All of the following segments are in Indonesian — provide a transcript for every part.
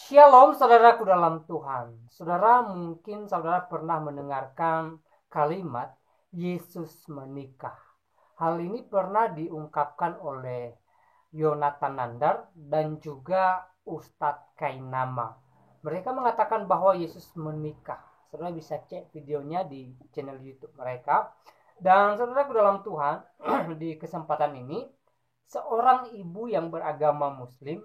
Shalom saudaraku dalam Tuhan. Saudara, mungkin saudara pernah mendengarkan kalimat Yesus menikah. Hal ini pernah diungkapkan oleh Yonatan Nandar dan juga Ustadz Kainama. Mereka mengatakan bahwa Yesus menikah. Saudara bisa cek videonya di channel YouTube mereka. Dan saudaraku dalam Tuhan, di kesempatan ini seorang ibu yang beragama Muslim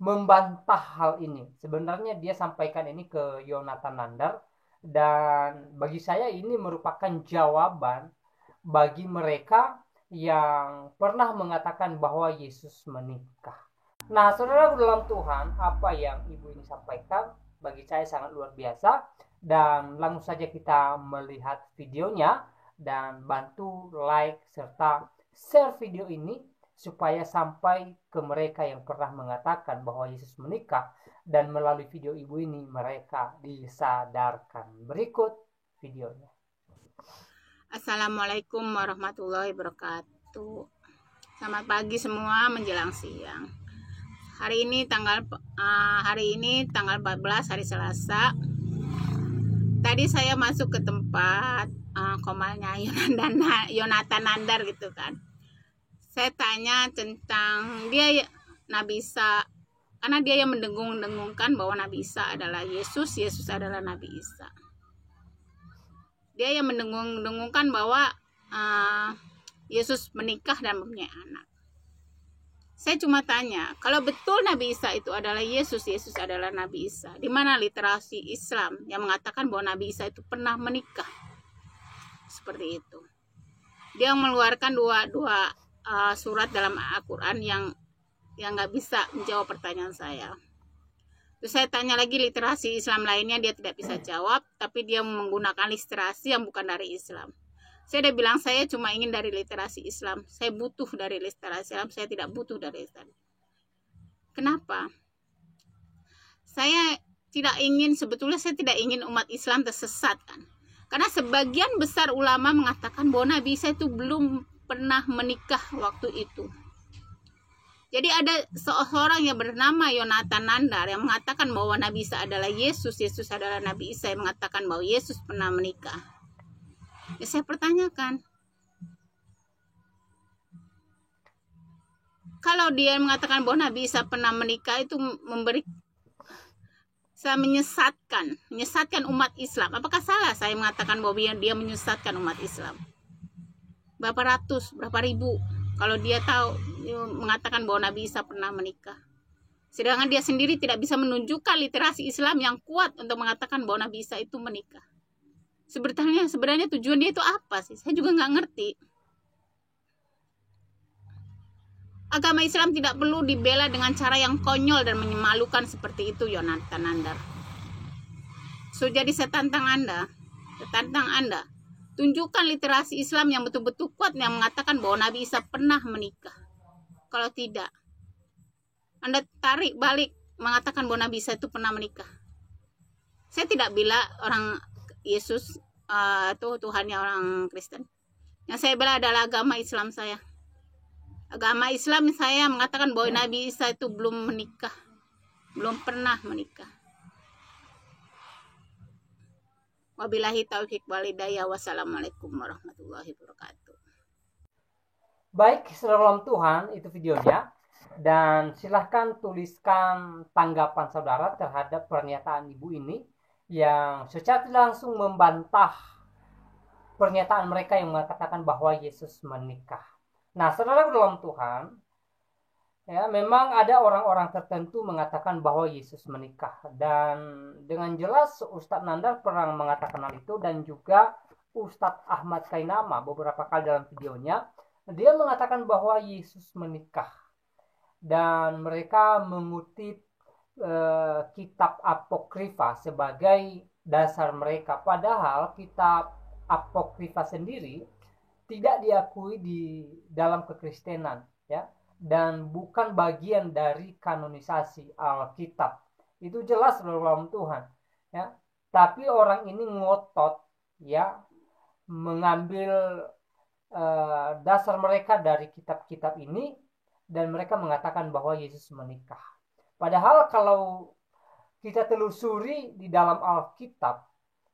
membantah hal ini. Sebenarnya dia sampaikan ini ke Yonatan Nandar, dan bagi saya ini merupakan jawaban bagi mereka yang pernah mengatakan bahwa Yesus menikah. Nah, saudara dalam Tuhan, apa yang ibu ini sampaikan bagi saya sangat luar biasa, dan langsung saja kita melihat videonya dan bantu like serta share video ini supaya sampai ke mereka yang pernah mengatakan bahwa Yesus menikah, dan melalui video ibu ini mereka disadarkan. Berikut videonya. Assalamualaikum warahmatullahi wabarakatuh. Selamat pagi semua menjelang siang. Hari ini tanggal 14 hari Selasa. Tadi saya masuk ke tempat komalnya Yonatan Nandar gitu kan. Saya tanya tentang dia Nabi Isa, karena dia yang mendengung-dengungkan bahwa Nabi Isa adalah Yesus, Yesus adalah Nabi Isa. Dia yang mendengung-dengungkan bahwa Yesus menikah dan mempunyai anak. Saya cuma tanya, kalau betul Nabi Isa itu adalah Yesus, Yesus adalah Nabi Isa, di mana literasi Islam yang mengatakan bahwa Nabi Isa itu pernah menikah? Seperti itu. Dia mengeluarkan dua surat dalam Al-Quran yang nggak bisa menjawab pertanyaan saya. Terus saya tanya lagi literasi Islam lainnya, dia tidak bisa jawab, tapi dia menggunakan literasi yang bukan dari Islam. Saya udah bilang saya cuma ingin dari literasi Islam. Saya butuh dari literasi Islam, saya tidak butuh dari Islam. Kenapa? Sebetulnya saya tidak ingin umat Islam tersesat kan. Karena sebagian besar ulama mengatakan bahwa Nabi Isa itu belum pernah menikah waktu itu. Jadi ada seorang yang bernama Yonatan Nandar yang mengatakan bahwa Nabi Isa adalah Yesus, Yesus adalah Nabi Isa, yang mengatakan bahwa Yesus pernah menikah. Ya, saya pertanyakan, kalau dia mengatakan bahwa Nabi Isa pernah menikah, itu menyesatkan umat Islam. Apakah salah saya mengatakan bahwa dia menyesatkan umat Islam? Berapa ratus, berapa ribu kalau dia tahu, dia mengatakan bahwa Nabi Isa pernah menikah, sedangkan dia sendiri tidak bisa menunjukkan literasi Islam yang kuat untuk mengatakan bahwa Nabi Isa itu menikah. Sebenarnya tujuan dia itu apa sih? Saya juga nggak ngerti. Agama Islam tidak perlu dibela dengan cara yang konyol dan memalukan seperti itu, Yonatan Nandar. So, jadi saya tantang Anda, tunjukkan literasi Islam yang betul-betul kuat yang mengatakan bahwa Nabi Isa pernah menikah. Kalau tidak, Anda tarik balik mengatakan bahwa Nabi Isa itu pernah menikah. Saya tidak bilang orang Yesus itu Tuhannya orang Kristen. Yang saya bela adalah agama Islam saya. Agama Islam saya mengatakan bahwa Nabi Isa itu belum menikah, belum pernah menikah. Wabillahi taufiq walhidayah. Wassalamualaikum warahmatullahi wabarakatuh. Baik, saudara dalam Tuhan, itu videonya. Dan silahkan tuliskan tanggapan saudara terhadap pernyataan ibu ini yang secara tidak langsung membantah pernyataan mereka yang mengatakan bahwa Yesus menikah. Nah, saudara dalam Tuhan, ya, memang ada orang-orang tertentu mengatakan bahwa Yesus menikah, dan dengan jelas Ustadz Nandar pernah mengatakan hal itu, dan juga Ustadz Ahmad Kainama beberapa kali dalam videonya dia mengatakan bahwa Yesus menikah, dan mereka mengutip kitab apokrifa sebagai dasar mereka, padahal kitab apokrifa sendiri tidak diakui di dalam kekristenan, ya, dan bukan bagian dari kanonisasi Alkitab. Itu jelas dalam Tuhan, ya. Tapi orang ini ngotot, ya, mengambil dasar mereka dari kitab-kitab ini, dan mereka mengatakan bahwa Yesus menikah. Padahal kalau kita telusuri di dalam Alkitab,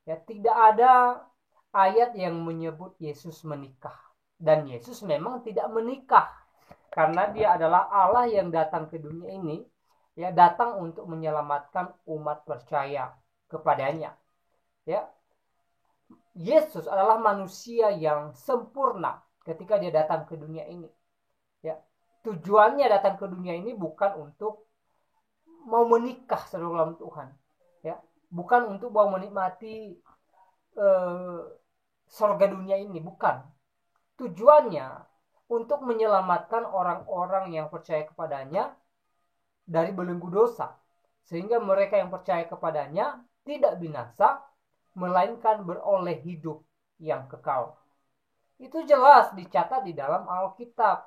ya, tidak ada ayat yang menyebut Yesus menikah. Dan Yesus memang tidak menikah, karena dia adalah Allah yang datang ke dunia ini, ya, datang untuk menyelamatkan umat percaya kepadanya. Ya, Yesus adalah manusia yang sempurna ketika dia datang ke dunia ini. Ya, tujuannya datang ke dunia ini bukan untuk mau menikah dalam Tuhan, ya, bukan untuk mau menikmati surga dunia ini, bukan. Tujuannya untuk menyelamatkan orang-orang yang percaya kepadanya dari belenggu dosa, sehingga mereka yang percaya kepadanya tidak binasa, melainkan beroleh hidup yang kekal. Itu jelas dicatat di dalam Alkitab.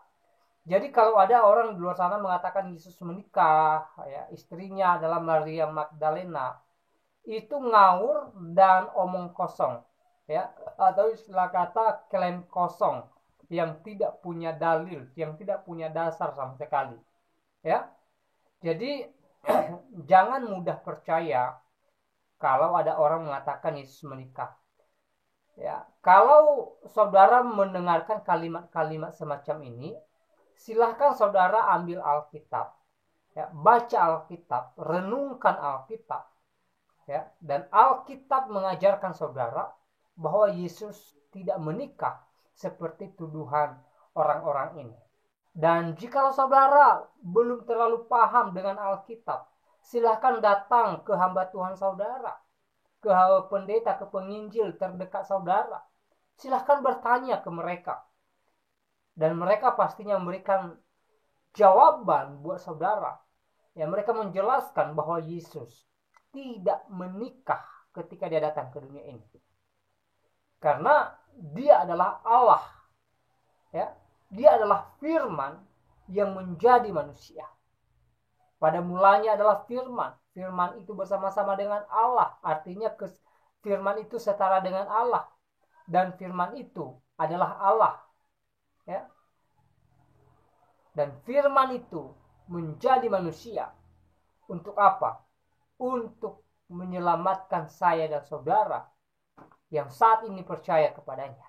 Jadi kalau ada orang di luar sana mengatakan Yesus menikah, ya, istrinya adalah Maria Magdalena, itu ngawur dan omong kosong, ya, atau istilah kata klaim kosong yang tidak punya dalil, yang tidak punya dasar sama sekali, ya. Jadi jangan mudah percaya kalau ada orang mengatakan Yesus menikah. Ya, kalau saudara mendengarkan kalimat-kalimat semacam ini, silahkan saudara ambil Alkitab, ya, baca Alkitab, renungkan Alkitab, ya, dan Alkitab mengajarkan saudara bahwa Yesus tidak menikah seperti tuduhan orang-orang ini. Dan jika saudara belum terlalu paham dengan Alkitab, silahkan datang ke hamba Tuhan saudara, ke pendeta, ke penginjil terdekat saudara. Silahkan bertanya ke mereka. Dan mereka pastinya memberikan jawaban buat saudara. Ya, mereka menjelaskan bahwa Yesus tidak menikah ketika dia datang ke dunia ini. Karena dia adalah Allah. Ya, dia adalah firman yang menjadi manusia. Pada mulanya adalah firman. Firman itu bersama-sama dengan Allah. Artinya firman itu setara dengan Allah. Dan firman itu adalah Allah. Ya. Dan firman itu menjadi manusia. Untuk apa? Untuk menyelamatkan saya dan saudara yang saat ini percaya kepadanya.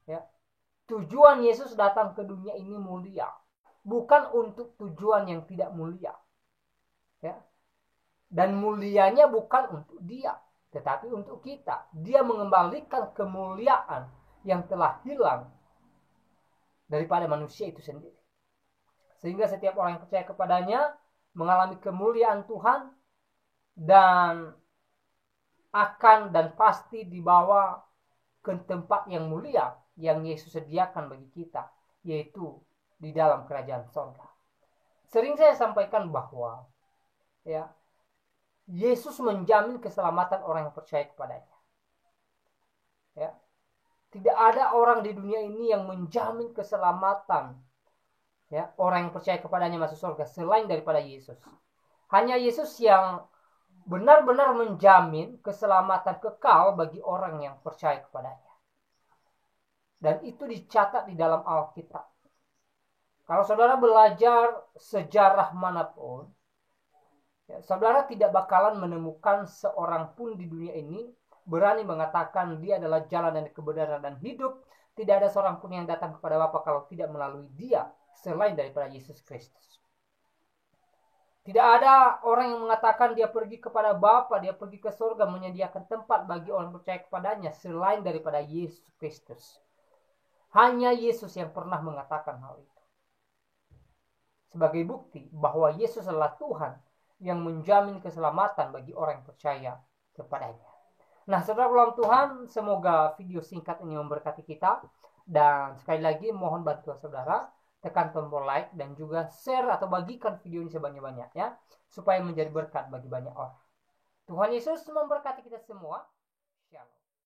Ya. Tujuan Yesus datang ke dunia ini mulia, bukan untuk tujuan yang tidak mulia. Ya. Dan mulianya bukan untuk dia, tetapi untuk kita. Dia mengembalikan kemuliaan yang telah hilang daripada manusia itu sendiri. Sehingga setiap orang yang percaya kepadanya mengalami kemuliaan Tuhan dan akan dan pasti dibawa ke tempat yang mulia yang Yesus sediakan bagi kita, yaitu di dalam kerajaan surga. Sering saya sampaikan bahwa, ya, Yesus menjamin keselamatan orang yang percaya kepadanya. Ya. Tidak ada orang di dunia ini yang menjamin keselamatan, ya, orang yang percaya kepadanya masuk surga selain daripada Yesus. Hanya Yesus yang benar-benar menjamin keselamatan kekal bagi orang yang percaya kepadanya. Dan itu dicatat di dalam Alkitab. Kalau saudara belajar sejarah manapun, ya, saudara tidak bakalan menemukan seorang pun di dunia ini berani mengatakan dia adalah jalan dan kebenaran dan hidup. Tidak ada seorang pun yang datang kepada Bapa kalau tidak melalui dia selain daripada Yesus Kristus. Tidak ada orang yang mengatakan dia pergi kepada Bapa, dia pergi ke surga menyediakan tempat bagi orang percaya kepadanya selain daripada Yesus Kristus. Hanya Yesus yang pernah mengatakan hal itu. Sebagai bukti bahwa Yesus adalah Tuhan yang menjamin keselamatan bagi orang yang percaya kepadanya. Nah, saudara ulang Tuhan, semoga video singkat ini memberkati kita. Dan sekali lagi mohon bantuan saudara, tekan tombol like dan juga share atau bagikan video ini sebanyak-banyaknya supaya menjadi berkat bagi banyak orang. Tuhan Yesus memberkati kita semua. Shalom.